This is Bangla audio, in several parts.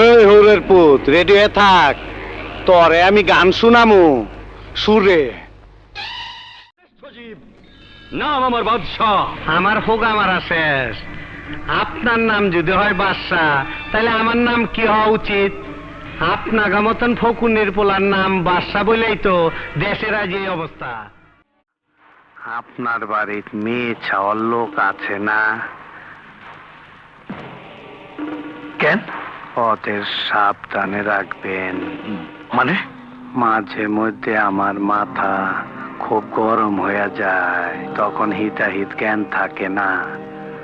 এই হরের পুত রেডি হয়ে থাক, তরে আমি গান শুনামু সুরে। নাম আমার বাদশাহ। আমার হোগা মারা শেষ। আপনার নাম যদি হয় বাদশাহ, তাহলে আমার নাম কি হওয়া উচিত? আপনার মতন ফকুনের পোলার নাম বাদশাহ বলেই তো দেশের আজ এই অবস্থা। আপনার বাড়ির মেয়ে ছাওয়ার লোক আছে না? কেন? ওদের সাবধানে রাখবেন। মানে? মাঝে মধ্যে আমার মাথা খুব গরম হয়ে যায়, তখন হিতাহিত জ্ঞান থাকে না,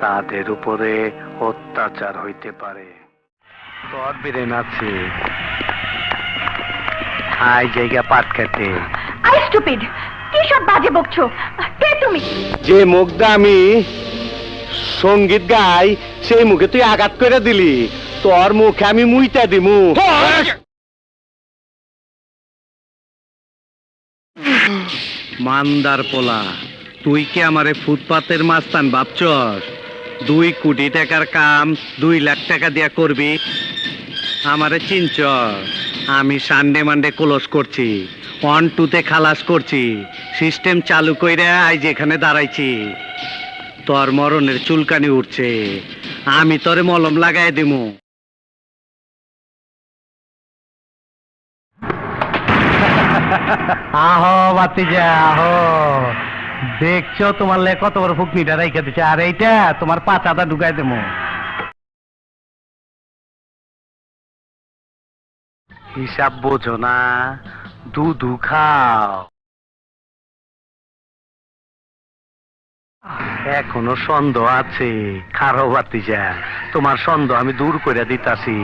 তাদের উপরে অত্যাচার হইতে পারে। তোর বিরেন আছে হাই জায়গা পাট খেতে। আই স্টুপিড, কি সব বাজে বকছো? কে তুমি? যে মুখ দিয়ে আমি সঙ্গীত গাই, সেই মুখে তুই আঘাত করে দিলি। তোর মুখে আমি মুইতা দিমু। মান্দার পোলা, তুই কি আমারে ফুটপাতের মাস্তান ভাবছস? 2 কোটি টাকার কাম 2 লাখ টাকা দিয়া করবি? আমারে চিনছ? আমি সানডে মানডে ক্লোজ করছি, 1-2 খালাস করছি, সিস্টেম চালু কইরা আজ এখানে দাঁড়াইছি। তোর মরণের চুলকানি উঠছে, আমি তোরে মলম লাগাই দিমু। আহো বাতিজা আহো, দেখছো তোমার লে কত বড় ফুকনিটা রাইখা দিচ্ছে, আর এইটা তোমার পাচাটা ঢুকাই দেবো। হিসাব বোঝো না, দুধু খাও। এখনো সন্দেহ আছে, খারো বাতিজা, তোমার সন্দেহ আমি দূর করে দিতাছি।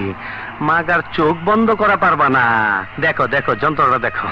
মাগার চোখ বন্ধ করা পারবা না। দেখো দেখো যন্ত্রটা দেখো।